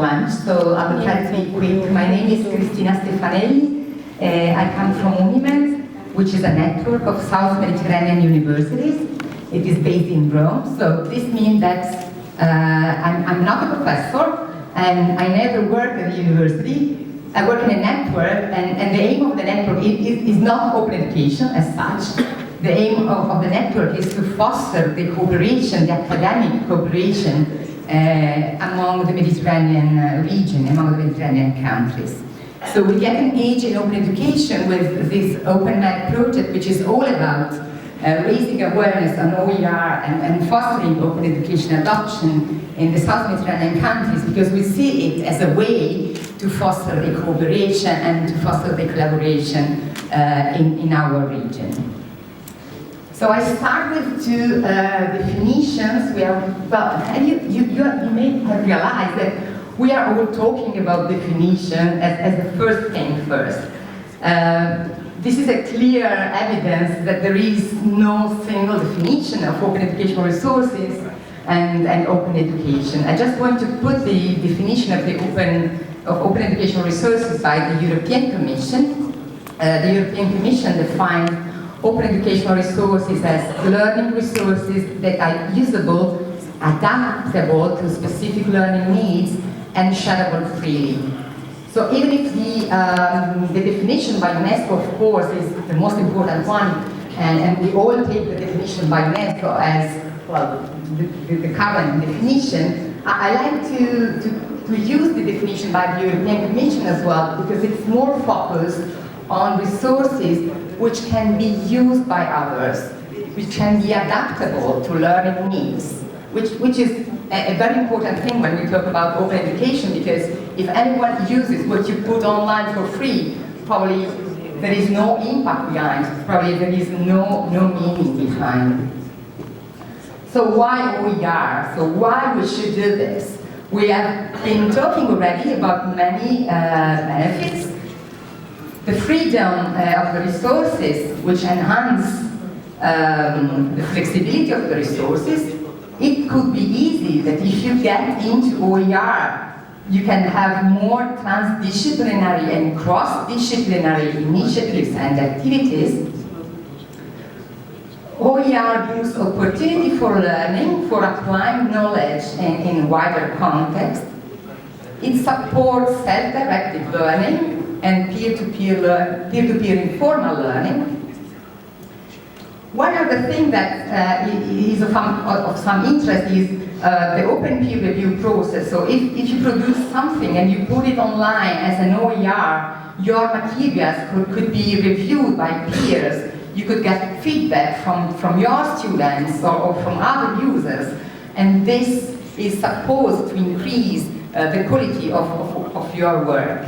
So I will try to be quick. My name is Cristina STEFANELLI. I come from Univ, which is a network of South Mediterranean universities. It is based in Rome. So this means that I'm not a professor, and I never work at the university. I work in a network, and the aim of the network is not open education as such. The aim of the network is to foster the cooperation, the academic cooperation among the Mediterranean region, among the Mediterranean countries. So we get engaged in open education with this OpenMed project, which is all about raising awareness on OER and fostering open education adoption in the South Mediterranean countries, because we see it as a way to foster the cooperation and to foster the collaboration in our region. So I start with two definitions. We are, well, you may have realized that we are all talking about definition as the first thing first. This is a clear evidence that there is no single definition of open educational resources and open education. I just want to put the definition of open educational resources by the European Commission. The European Commission defines open educational resources as learning resources that are usable, adaptable to specific learning needs, and shareable freely. So even if the definition by UNESCO, of course, is the most important one, and we all take the definition by UNESCO as, well, the current definition, I like to use the definition by the European Commission as well, because it's more focused on resources which can be used by others, which can be adaptable to learning needs, which is a very important thing when we talk about open education, because if anyone uses what you put online for free, probably there is no impact behind, probably there is no meaning behind. So why OER? So why we should do this? We have been talking already about many benefits. The freedom of the resources, which enhance the flexibility of the resources. It could be easy that if you get into OER, you can have more transdisciplinary and cross-disciplinary initiatives and activities. OER gives opportunity for learning, for applying knowledge in wider context. It supports self-directed learning and peer-to-peer informal learning. One other thing that is of some interest is the open peer review process. So if you produce something and you put it online as an OER, your materials could be reviewed by peers. You could get feedback from your students or from other users, and this is supposed to increase the quality of your work.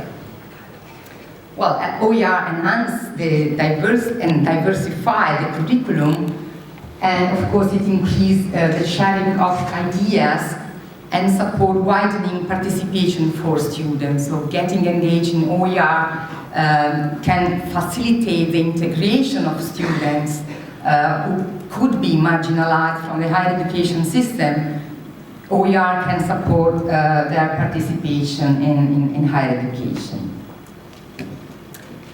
Well, OER enhance the diverse and diversify the curriculum, and of course it increases the sharing of ideas and support widening participation for students. So getting engaged in OER can facilitate the integration of students who could be marginalized from the higher education system. OER can support their participation in higher education.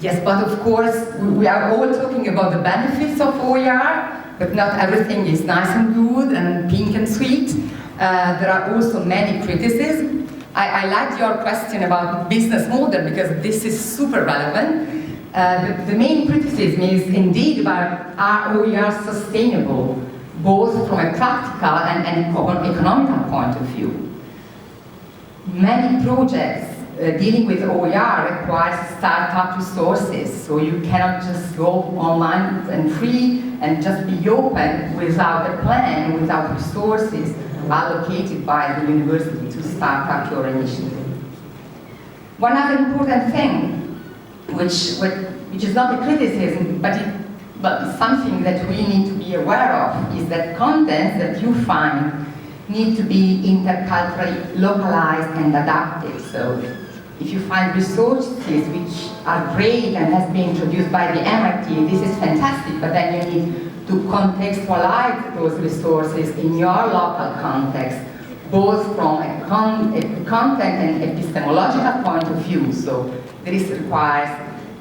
Yes, but of course, we are all talking about the benefits of OER, but not everything is nice and good and pink and sweet. There are also many criticisms. I like your question about business model, because this is super relevant. The main criticism is indeed about, are OER sustainable, both from a practical and economical point of view? Many projects dealing with OER requires startup resources, so you cannot just go online and free and just be open without a plan, without resources allocated by the university to start up your initiative. One other important thing, which is not a criticism, but something that we need to be aware of, is that content that you find need to be interculturally localized and adapted. So if you find resources which are great and has been introduced by the MIT, this is fantastic, but then you need to contextualize those resources in your local context both from a content and epistemological point of view. So this requires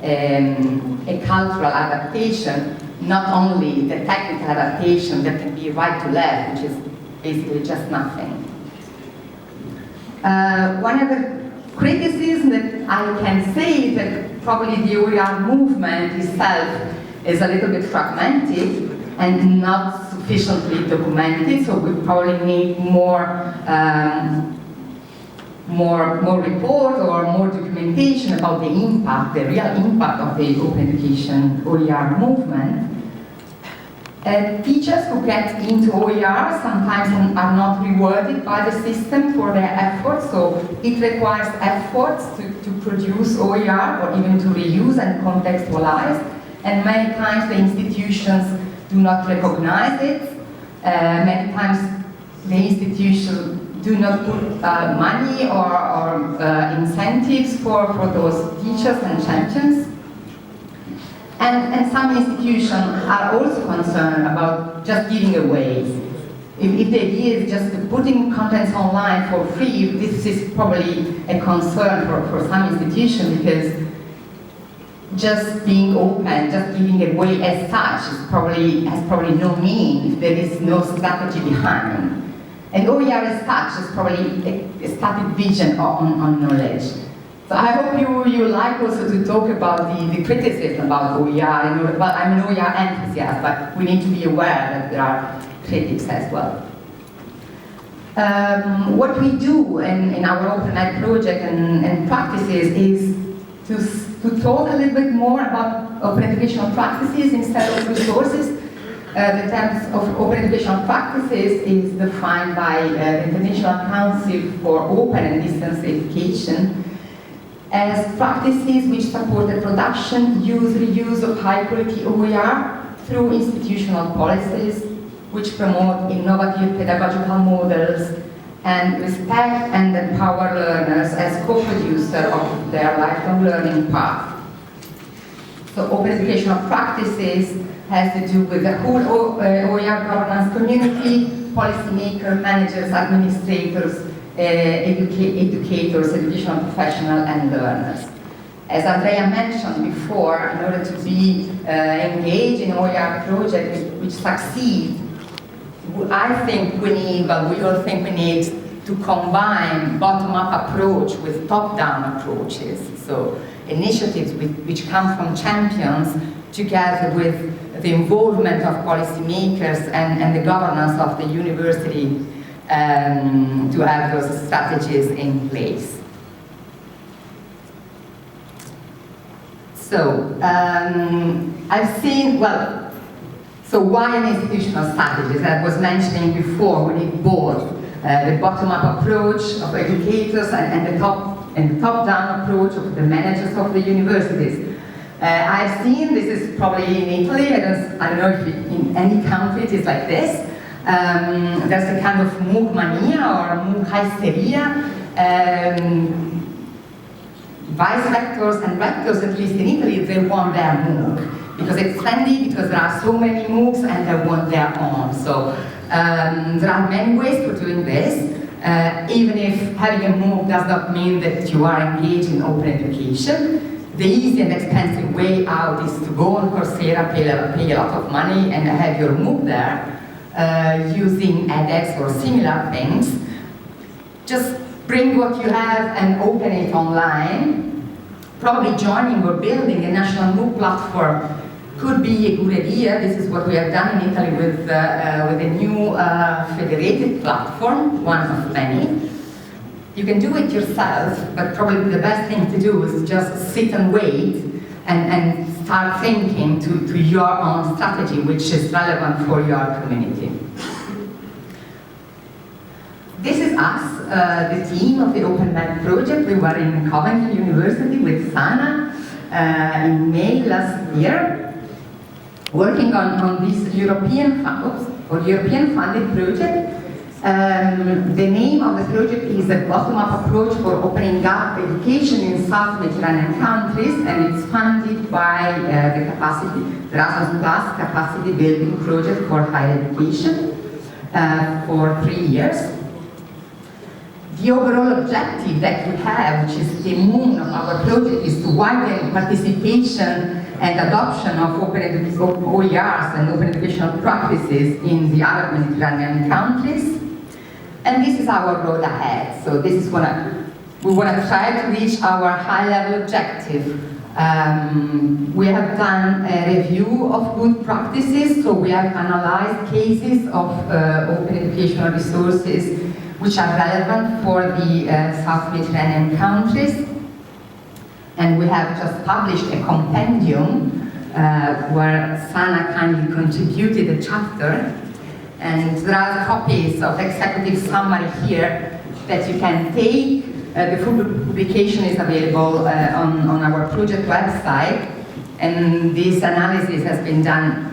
a cultural adaptation, not only the technical adaptation that can be right to left, which is basically just nothing. One other criticism that I can say is that probably the OER movement itself is a little bit fragmented and not sufficiently documented, so we probably need more report or more documentation about the impact, the real impact of the open education OER movement. Teachers who get into OER sometimes are not rewarded by the system for their efforts, so it requires efforts to produce OER or even to reuse and contextualize, and many times the institutions do not recognize it. Many times the institutions do not put money or incentives for those teachers and champions. And some institutions are also concerned about just giving away. If the idea is just putting contents online for free, this is probably a concern for some institutions, because just being open, just giving away as such has probably no meaning if there is no strategy behind. And OER as such is probably a static vision on knowledge. So I hope you like also to talk about the criticism about OER. I'm an OER enthusiast, but we need to be aware that there are critics as well. What we do in our OpenEd project and practices is to talk a little bit more about open educational practices instead of resources. The terms of open educational practices is defined by the International Council for Open and Distance Education as practices which support the production, use, reuse of high-quality OER through institutional policies, which promote innovative pedagogical models and respect and empower learners as co-producer of their lifelong learning path. So open educational practices has to do with the whole OER governance community, policymakers, managers, administrators, educators, educational professionals, and learners. As Andrea mentioned before, in order to be engaged in OER projects which succeed, I think we need, but we all think we need to combine bottom-up approach with top-down approaches. So initiatives which come from champions together with the involvement of policymakers and the governance of the university to have those strategies in place. So I've seen, well, so why an institutional strategy? As I was mentioning before, we need both the bottom-up approach of educators and the top-down approach of the managers of the universities. I've seen, this is probably in Italy, I don't know if in any country it is like this. There's a kind of MOOC mania or MOOC hysteria. Vice rectors and rectors, at least in Italy, they want their MOOC because it's trendy, because there are so many MOOCs and they want their own. So there are many ways for doing this, even if having a MOOC does not mean that you are engaged in open education. The easy and expensive way out is to go on Coursera, pay a lot of money and have your MOOC there, using edX or similar things. Just bring what you have and open it online. Probably joining or building a national MOOC platform could be a good idea. This is what we have done in Italy with a new federated platform, one of many. You can do it yourself, but probably the best thing to do is just sit and wait and start thinking to your own strategy, which is relevant for your community. This is us, the team of the OpenEd project. We were in Coventry University with Sana in May last year, working on this European funded project. The name of the project is a bottom-up approach for opening up education in South Mediterranean countries, and it's funded by the Erasmus Plus Capacity Building Project for Higher Education for 3 years. The overall objective that we have, which is the aim of our project, is to widen participation and adoption of OERs and open educational practices in the other Mediterranean countries. And this is our road ahead. So this is we want to try to reach our high-level objective. We have done a review of good practices, so we have analyzed cases of open educational resources which are relevant for the South Mediterranean countries. And we have just published a compendium where Sana kindly contributed a chapter. And there are copies of executive summary here that you can take. The full publication is available on our project website. And this analysis has been done,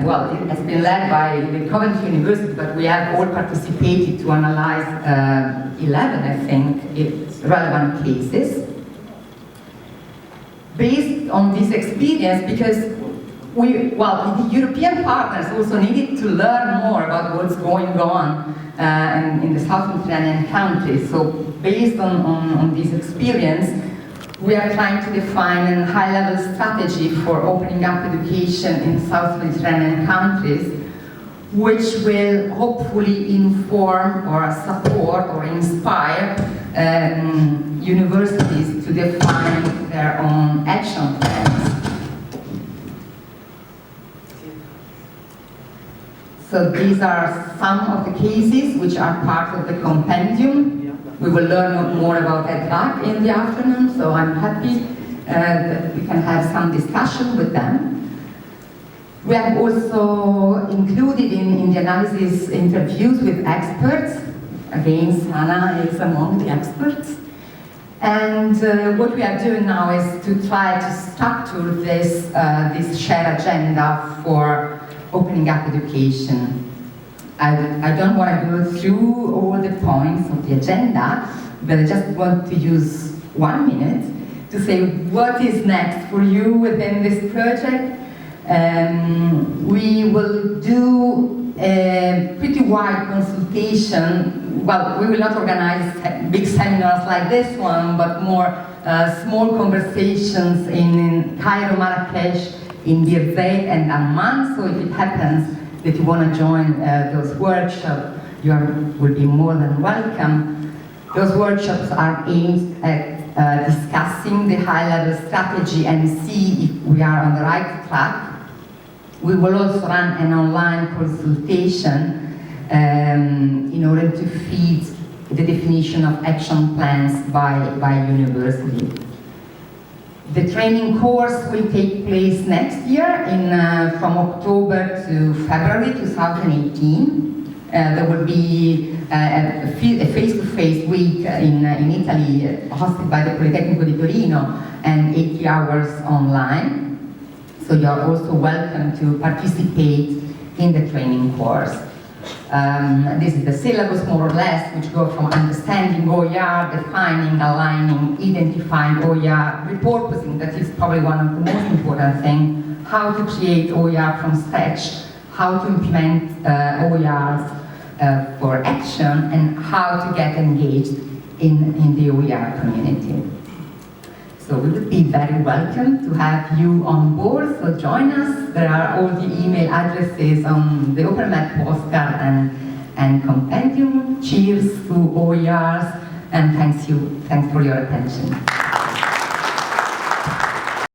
well, it has been led by the Coventry University, but we have all participated to analyze 11, I think, relevant cases. Based on this experience, because the European partners also needed to learn more about what's going on in the South Mediterranean countries. So based on this experience, we are trying to define a high-level strategy for opening up education in South Mediterranean countries, which will hopefully inform or support or inspire universities to define their own action plans. So these are some of the cases which are part of the compendium. We will learn more about that in the afternoon, so I'm happy that we can have some discussion with them. We have also included in the analysis interviews with experts. Again, Sana is among the experts. And what we are doing now is to try to structure this shared agenda for opening up education. I don't want to go through all the points of the agenda, but I just want to use 1 minute to say what is next for you within this project. We will do a pretty wide consultation. Well, we will not organize big seminars like this one, but more small conversations in Cairo, Marrakesh, in Bir Zayed and Amman. So if it happens that you want to join those workshops, you will be more than welcome. Those workshops are aimed at discussing the high-level strategy and see if we are on the right track. We will also run an online consultation in order to feed the definition of action plans by university. The training course will take place next year from October to February 2018. There will be a face-to-face week in Italy hosted by the Politecnico di Torino and 80 hours online. So you are also welcome to participate in the training course. This is the syllabus, more or less, which go from understanding OER, defining, aligning, identifying OER, repurposing, that is probably one of the most important things, how to create OER from scratch, how to implement OERs for action, and how to get engaged in the OER community. So we would be very welcome to have you on board, so join us. There are all the email addresses on the OpenMed postcard and compendium. Cheers to OERs, and thanks for your attention.